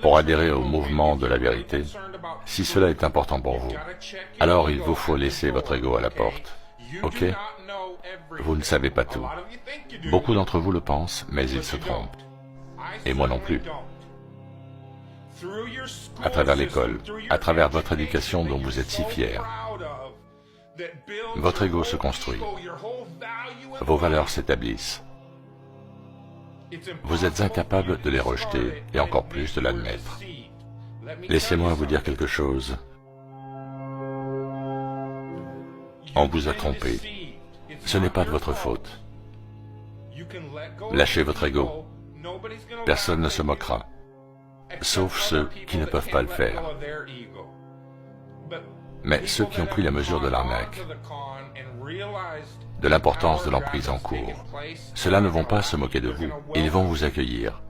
pour adhérer au mouvement de la vérité, si cela est important pour vous, alors il vous faut laisser votre ego à la porte. Ok? Vous ne savez pas tout. Beaucoup d'entre vous le pensent, mais ils se trompent. Et moi non plus. À travers l'école, à travers votre éducation dont vous êtes si fiers, votre ego se construit. Vos valeurs s'établissent. Vous êtes incapable de les rejeter et encore plus de l'admettre. Laissez-moi vous dire quelque chose. On vous a trompé. Ce n'est pas de votre faute. Lâchez votre ego. Personne ne se moquera, sauf ceux qui ne peuvent pas le faire. Mais ceux qui ont pris la mesure de l'arnaque, de l'importance de l'emprise en cours, ceux-là ne vont pas se moquer de vous, ils vont vous accueillir.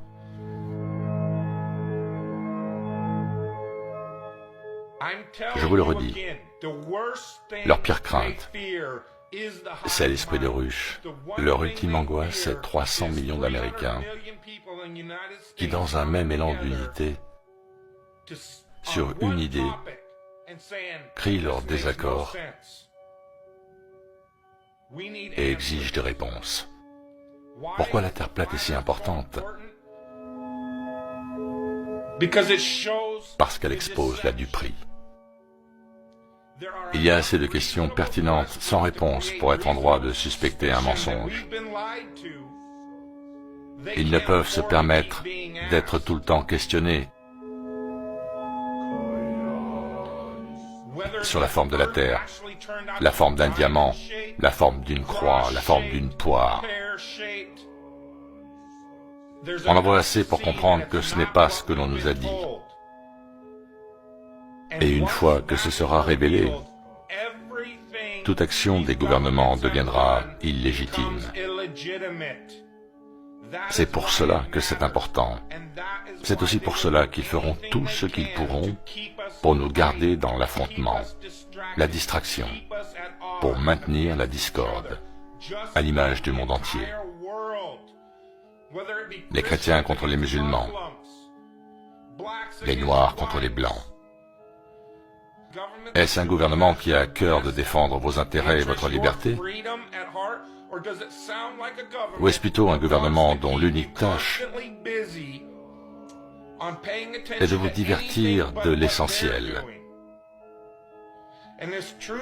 Je vous le redis, leur pire crainte, c'est l'esprit de ruche. Leur ultime angoisse, c'est 300 millions d'Américains qui, dans un même élan d'unité, sur une idée, crient leur désaccord et exigent des réponses. Pourquoi la Terre plate est si importante? Parce qu'elle expose la duperie. Il y a assez de questions pertinentes sans réponse pour être en droit de suspecter un mensonge. Ils ne peuvent se permettre d'être tout le temps questionnés sur la forme de la Terre, la forme d'un diamant, la forme d'une croix, la forme d'une poire. On en voit assez pour comprendre que ce n'est pas ce que l'on nous a dit. Et une fois que ce sera révélé, toute action des gouvernements deviendra illégitime. C'est pour cela que c'est important. C'est aussi pour cela qu'ils feront tout ce qu'ils pourront pour nous garder dans l'affrontement, la distraction, pour maintenir la discorde, à l'image du monde entier. Les chrétiens contre les musulmans, les noirs contre les blancs. Est-ce un gouvernement qui a à cœur de défendre vos intérêts et votre liberté? Ou est-ce plutôt un gouvernement dont l'unique tâche est de vous divertir de l'essentiel?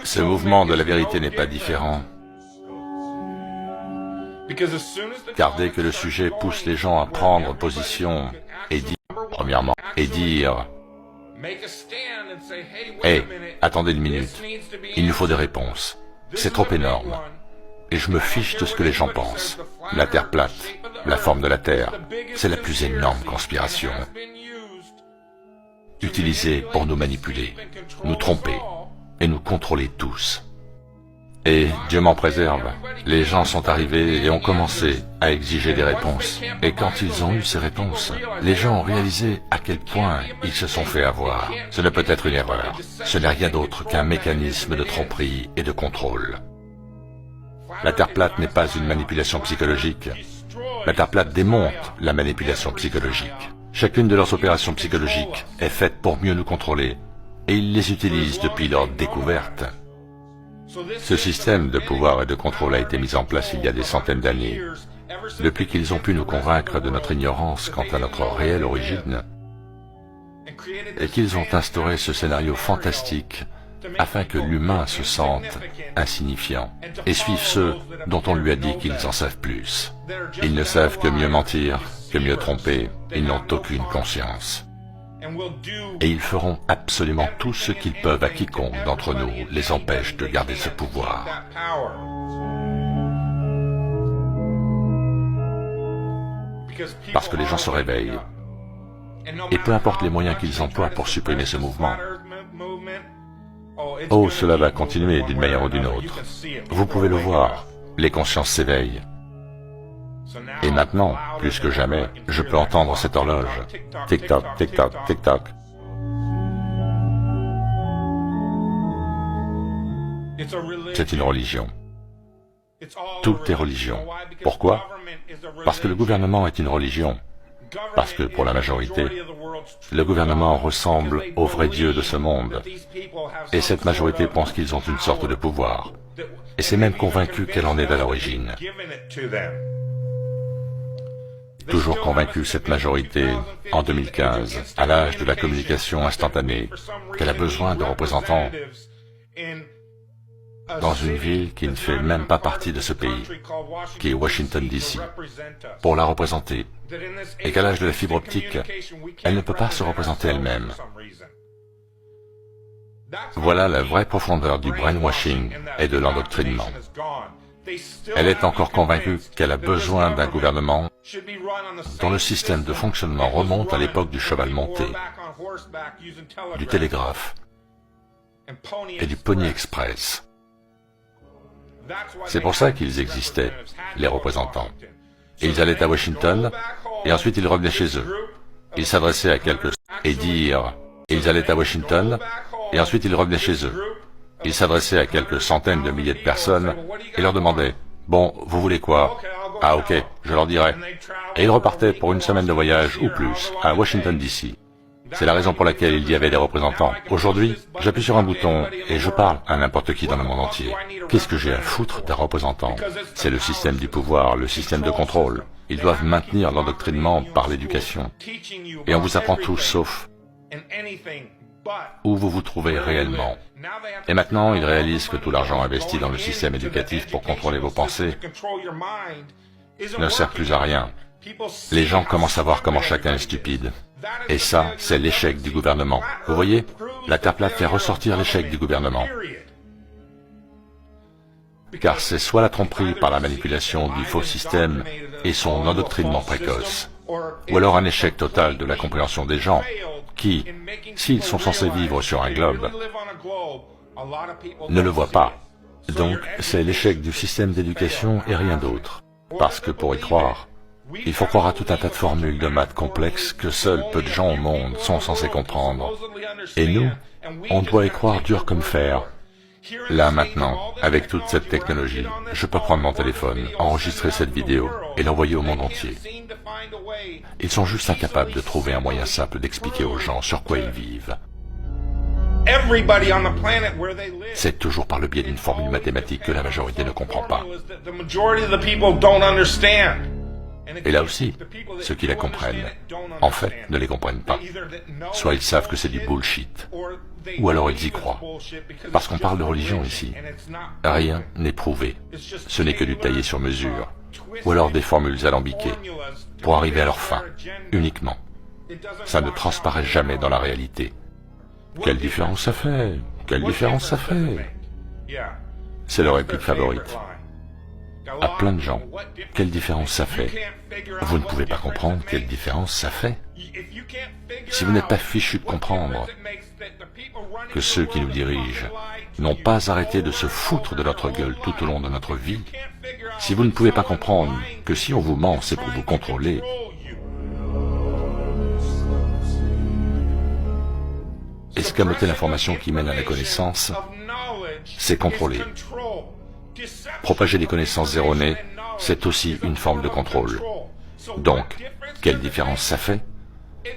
Ce mouvement de la vérité n'est pas différent, car dès que le sujet pousse les gens à prendre position et dire, premièrement, Hey, attendez une minute, il nous faut des réponses. C'est trop énorme. Et je me fiche de ce que les gens pensent. La Terre plate, la forme de la Terre, c'est la plus énorme conspiration. Utilisée pour nous manipuler, nous tromper et nous contrôler tous. Et, Dieu m'en préserve, les gens sont arrivés et ont commencé à exiger des réponses. Et quand ils ont eu ces réponses, les gens ont réalisé à quel point ils se sont fait avoir. Ce ne peut être une erreur. Ce n'est rien d'autre qu'un mécanisme de tromperie et de contrôle. La Terre plate n'est pas une manipulation psychologique. La Terre plate démontre la manipulation psychologique. Chacune de leurs opérations psychologiques est faite pour mieux nous contrôler, et ils les utilisent depuis leur découverte. Ce système de pouvoir et de contrôle a été mis en place il y a des centaines d'années, depuis qu'ils ont pu nous convaincre de notre ignorance quant à notre réelle origine, et qu'ils ont instauré ce scénario fantastique afin que l'humain se sente insignifiant et suive ceux dont on lui a dit qu'ils en savent plus. Ils ne savent que mieux mentir, que mieux tromper, ils n'ont aucune conscience. Et ils feront absolument tout ce qu'ils peuvent à quiconque d'entre nous les empêche de garder ce pouvoir. Parce que les gens se réveillent. Et peu importe les moyens qu'ils emploient pour supprimer ce mouvement, oh, cela va continuer d'une manière ou d'une autre. Vous pouvez le voir, les consciences s'éveillent. Et maintenant, plus que jamais, je peux entendre cette horloge. Tic-toc, tic-toc, tic-toc. C'est une religion. Tout est religion. Pourquoi? Parce que le gouvernement est une religion. Parce que pour la majorité, le gouvernement ressemble au vrai Dieu de ce monde. Et cette majorité pense qu'ils ont une sorte de pouvoir. Et c'est même convaincu qu'elle en est à l'origine. Toujours convaincue, cette majorité, en 2015, à l'âge de la communication instantanée, qu'elle a besoin de représentants dans une ville qui ne fait même pas partie de ce pays, qui est Washington, D.C., pour la représenter, et qu'à l'âge de la fibre optique, elle ne peut pas se représenter elle-même. Voilà la vraie profondeur du brainwashing et de l'endoctrinement. Elle est encore convaincue qu'elle a besoin d'un gouvernement dont le système de fonctionnement remonte à l'époque du cheval monté, du télégraphe et du Pony Express. C'est pour ça qu'ils existaient, les représentants. Ils allaient à Washington, et ensuite ils revenaient chez eux. Ils s'adressaient à quelques... et dire... Ils allaient à Washington, et ensuite ils revenaient chez eux. Ils s'adressaient à quelques centaines de milliers de personnes, et leur demandaient, « Bon, vous voulez quoi ?»« Ah ok, je leur dirai. » Et ils repartaient pour une semaine de voyage, ou plus, à Washington, D.C. C'est la raison pour laquelle il y avait des représentants. Aujourd'hui, j'appuie sur un bouton et je parle à n'importe qui dans le monde entier. Qu'est-ce que j'ai à foutre d'un représentant? C'est le système du pouvoir, le système de contrôle. Ils doivent maintenir l'endoctrinement par l'éducation. Et on vous apprend tout sauf où vous vous trouvez réellement. Et maintenant, ils réalisent que tout l'argent investi dans le système éducatif pour contrôler vos pensées ne sert plus à rien. Les gens commencent à voir comment chacun est stupide. Et ça, c'est l'échec du gouvernement. Vous voyez, la Terre plate fait ressortir l'échec du gouvernement. Car c'est soit la tromperie par la manipulation du faux système et son endoctrinement précoce, ou alors un échec total de la compréhension des gens, qui, s'ils sont censés vivre sur un globe, ne le voient pas. Donc, c'est l'échec du système d'éducation et rien d'autre. Parce que pour y croire, il faut croire à tout un tas de formules de maths complexes que seuls peu de gens au monde sont censés comprendre. Et nous, on doit y croire dur comme fer. Là maintenant, avec toute cette technologie, je peux prendre mon téléphone, enregistrer cette vidéo et l'envoyer au monde entier. Ils sont juste incapables de trouver un moyen simple d'expliquer aux gens sur quoi ils vivent. C'est toujours par le biais d'une formule mathématique que la majorité ne comprend pas. Et là aussi, ceux qui la comprennent, en fait, ne les comprennent pas. Soit ils savent que c'est du bullshit, ou alors ils y croient. Parce qu'on parle de religion ici. Rien n'est prouvé. Ce n'est que du taillé sur mesure, ou alors des formules alambiquées, pour arriver à leur fin, uniquement. Ça ne transparaît jamais dans la réalité. Quelle différence ça fait? Quelle différence ça fait? C'est leur réplique favorite. À plein de gens, quelle différence ça fait? Vous ne pouvez pas comprendre quelle différence ça fait. Si vous n'êtes pas fichu de comprendre que ceux qui nous dirigent n'ont pas arrêté de se foutre de notre gueule tout au long de notre vie, si vous ne pouvez pas comprendre que si on vous ment, c'est pour vous contrôler, escamoter l'information qui mène à la connaissance, c'est contrôler. Propager des connaissances erronées, c'est aussi une forme de contrôle. Donc, quelle différence ça fait?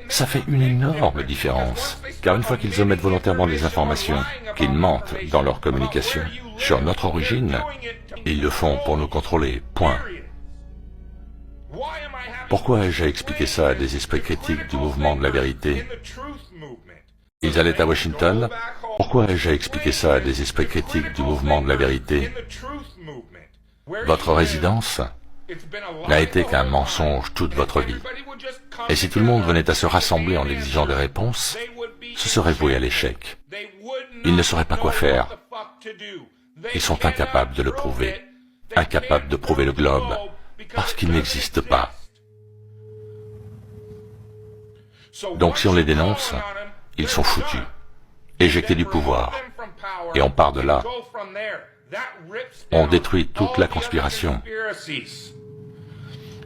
Ça fait une énorme différence, car une fois qu'ils omettent volontairement des informations, qu'ils mentent dans leur communication sur notre origine, ils le font pour nous contrôler, point. Pourquoi ai-je à expliquer ça à des esprits critiques du mouvement de la vérité? Ils allaient à Washington. Pourquoi ai-je à expliquer ça à des esprits critiques du mouvement de la vérité? Votre résidence n'a été qu'un mensonge toute votre vie. Et si tout le monde venait à se rassembler en exigeant des réponses, ce serait voué à l'échec. Ils ne sauraient pas quoi faire. Ils sont incapables de le prouver. Incapables de prouver le globe, parce qu'il n'existe pas. Donc si on les dénonce, ils sont foutus, éjectés du pouvoir. Et on part de là. On détruit toute la conspiration.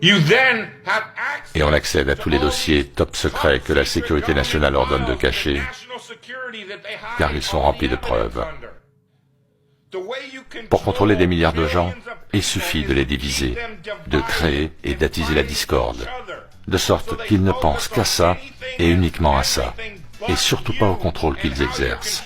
Et on accède à tous les dossiers top secrets que la sécurité nationale ordonne de cacher, car ils sont remplis de preuves. Pour contrôler des milliards de gens, il suffit de les diviser, de créer et d'attiser la discorde. de sorte qu'ils ne pensent qu'à ça et uniquement à ça, et surtout pas au contrôle qu'ils exercent.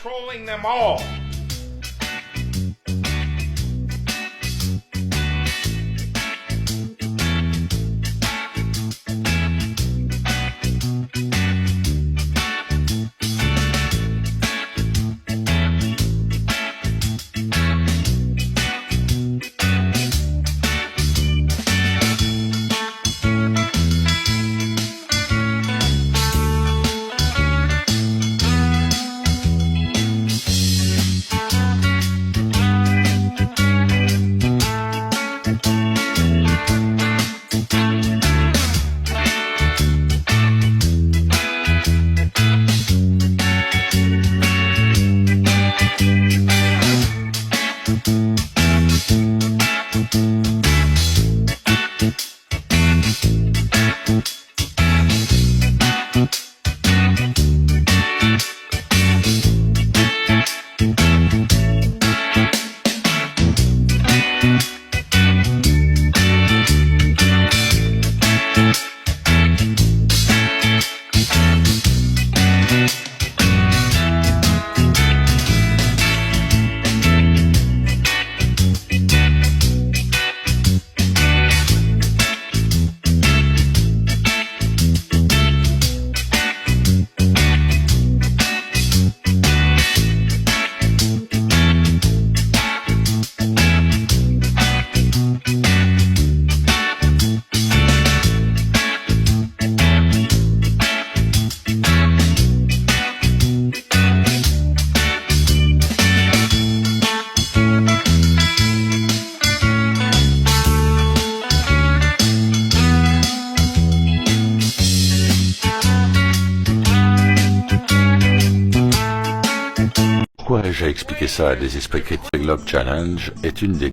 Pourquoi ai-je expliqué ça à des esprits critiques? Le Globe Challenge est une des